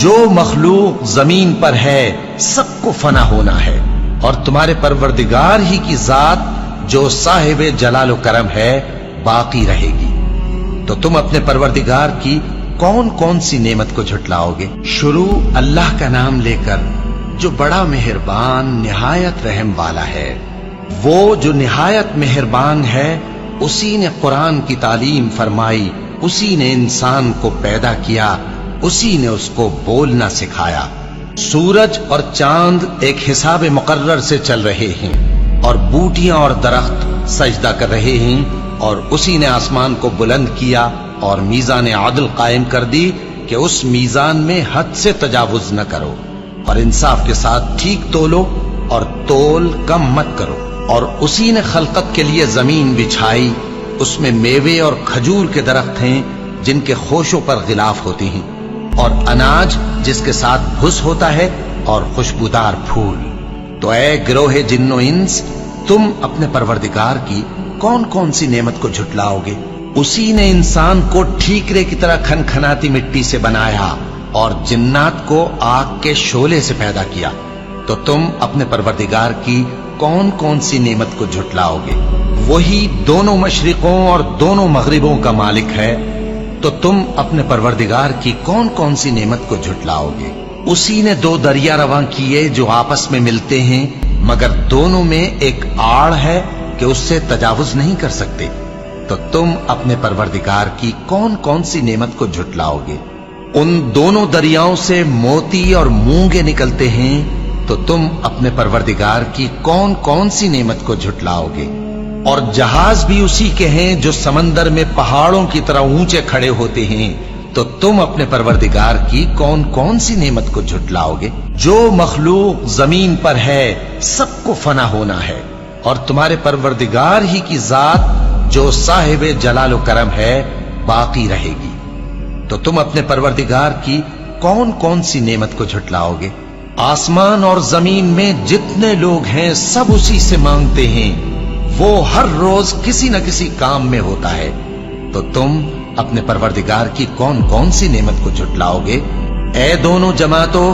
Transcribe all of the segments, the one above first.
جو مخلوق زمین پر ہے سب کو فنا ہونا ہے، اور تمہارے پروردگار ہی کی ذات جو صاحب جلال و کرم ہے باقی رہے گی۔ تو تم اپنے پروردگار کی کون کون سی نعمت کو جھٹلاؤ گے؟ شروع اللہ کا نام لے کر جو بڑا مہربان نہایت رحم والا ہے۔ وہ جو نہایت مہربان ہے، اسی نے قرآن کی تعلیم فرمائی، اسی نے انسان کو پیدا کیا، اسی نے اس کو بولنا سکھایا۔ سورج اور چاند ایک حساب مقرر سے چل رہے ہیں، اور بوٹیاں اور درخت سجدہ کر رہے ہیں، اور اسی نے آسمان کو بلند کیا اور میزان عدل قائم کر دی کہ اس میزان میں حد سے تجاوز نہ کرو، اور انصاف کے ساتھ ٹھیک تولو اور تول کم مت کرو۔ اور اسی نے خلقت کے لیے زمین بچھائی، اس میں میوے اور کھجور کے درخت ہیں جن کے خوشوں پر غلاف ہوتے ہیں، اور اناج جس کے ساتھ بھس ہوتا ہے، اور خوشبودار پھول۔ تو اے گروہ جن و انس، تم اپنے پروردگار کی کون کون سی نعمت کو جھٹلاؤ گے؟ اسی نے انسان کو ٹھیکرے کی طرح کھنکھناتی مٹی سے بنایا اور جنات کو آگ کے شعلے سے پیدا کیا۔ تو تم اپنے پروردگار کی کون کون سی نعمت کو جھٹلاؤ گے؟ وہی دونوں مشرقوں اور دونوں مغربوں کا مالک ہے، تو تم اپنے پروردگار کی کون کون سی نعمت کو جھٹلاؤ گے؟ اسی نے دو دریا رواں کیے جو آپس میں ملتے ہیں، مگر دونوں میں ایک آڑ ہے کہ اس سے تجاوز نہیں کر سکتے۔ تو تم اپنے پروردگار کی کون کون سی نعمت کو جھٹلاؤ گے؟ ان دونوں دریاؤں سے موتی اور مونگے نکلتے ہیں، تو تم اپنے پروردگار کی کون کون سی نعمت کو جھٹلاؤ گے؟ اور جہاز بھی اسی کے ہیں جو سمندر میں پہاڑوں کی طرح اونچے کھڑے ہوتے ہیں، تو تم اپنے پروردگار کی کون کون سی نعمت کو جھٹلاؤ گے؟ جو مخلوق زمین پر ہے سب کو فنا ہونا ہے، اور تمہارے پروردگار ہی کی ذات جو صاحب جلال و کرم ہے باقی رہے گی۔ تو تم اپنے پروردگار کی کون کون سی نعمت کو جھٹلاؤ گے؟ آسمان اور زمین میں جتنے لوگ ہیں سب اسی سے مانگتے ہیں، وہ ہر روز کسی نہ کسی کام میں ہوتا ہے۔ تو تم اپنے پروردگار کی کون کون سی نعمت کو جھٹلاؤ گے؟ اے دونوں جماعتوں،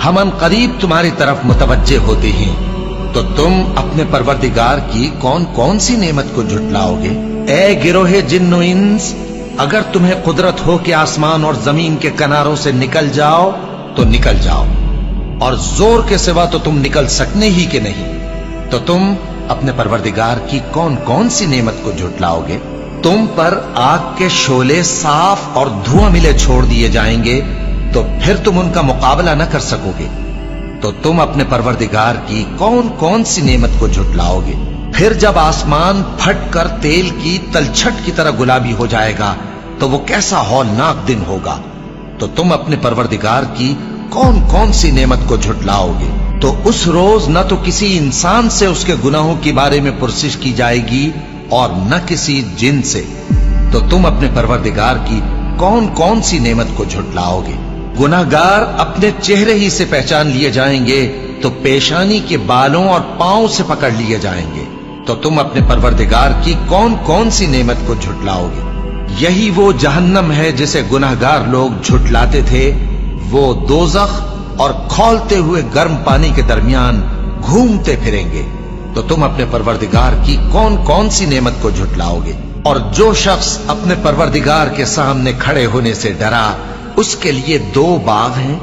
ہم ان قریب تمہاری طرف متوجہ ہوتے ہیں، تو تم اپنے پروردگار کی کون کون سی نعمت کو جھٹلاؤ گے؟ اے گروہ جن و انس، اگر تمہیں قدرت ہو کہ آسمان اور زمین کے کناروں سے نکل جاؤ تو نکل جاؤ، اور زور کے سوا تو تم نکل سکنے ہی کہ نہیں، تو تم اپنے پروردگار کی کون کون سی نعمت کو جھٹلاؤ گے؟ تم پر آگ کے شعلے صاف اور دھواں ملے چھوڑ دیے جائیں گے، تو پھر تم ان کا مقابلہ نہ کر سکو گے۔ تو تم اپنے پروردگار کی کون کون سی نعمت کو جھٹلاؤ گے؟ پھر جب آسمان پھٹ کر تیل کی تلچھٹ کی طرح گلابی ہو جائے گا تو وہ کیسا ہولناک دن ہوگا۔ تو تم اپنے پروردگار کی کون کون سی نعمت کو جھٹلاؤ گے؟ تو اس روز نہ تو کسی انسان سے اس کے گناہوں کے بارے میں پرسش کی جائے گی اور نہ کسی جن سے۔ تو تم اپنے پروردگار کی کون کون سی نعمت کو جھٹلاؤ گے؟ گناہگار اپنے چہرے ہی سے پہچان لیے جائیں گے، تو پیشانی کے بالوں اور پاؤں سے پکڑ لیے جائیں گے۔ تو تم اپنے پروردگار کی کون کون سی نعمت کو جھٹلاؤ گے؟ یہی وہ جہنم ہے جسے گناہگار لوگ جھٹلاتے تھے، وہ دوزخ اور کھولتے ہوئے گرم پانی کے درمیان گھومتے پھریں گے۔ تو تم اپنے پروردگار کی کون کون سی نعمت کو جھٹلاؤ گے؟ اور جو شخص اپنے پروردگار کے سامنے کھڑے ہونے سے ڈرا، اس کے لیے دو باغ ہیں۔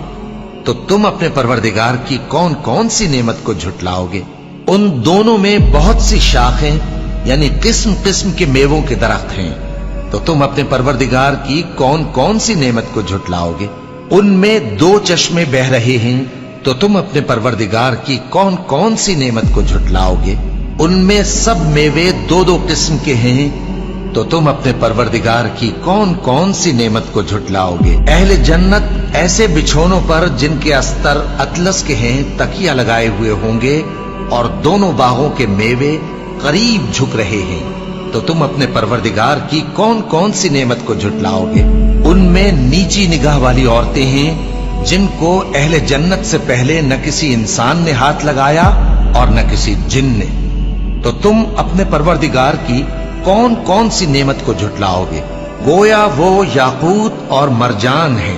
تو تم اپنے پروردگار کی کون کون سی نعمت کو جھٹلاؤ گے؟ ان دونوں میں بہت سی شاخیں یعنی قسم قسم کے میووں کے درخت ہیں۔ تو تم اپنے پروردگار کی کون کون سی نعمت کو جھٹلاؤ گے؟ ان میں دو چشمے بہ رہے ہیں۔ تو تم اپنے پروردگار کی کون کون سی نعمت کو جھٹلاؤ گے؟ ان میں سب میوے دو دو قسم کے ہیں۔ تو تم اپنے پروردگار کی کون کون سی نعمت کو جھٹلاؤ گے؟ اہل جنت ایسے بچھونوں پر جن کے استر اطلس کے ہیں تکیہ لگائے ہوئے ہوں گے، اور دونوں باغوں کے میوے قریب جھک رہے ہیں۔ تو تم اپنے پروردگار کی کون کون سی نعمت کو جھٹلاؤ گے؟ ان میں نیچی نگاہ والی عورتیں ہیں جن کو اہل جنت سے پہلے نہ کسی انسان نے ہاتھ لگایا اور نہ کسی جن نے۔ تو تم اپنے پروردگار کی کون کون سی نعمت کو جھٹلاؤ گے؟ گویا وہ یاقوت اور مرجان ہیں،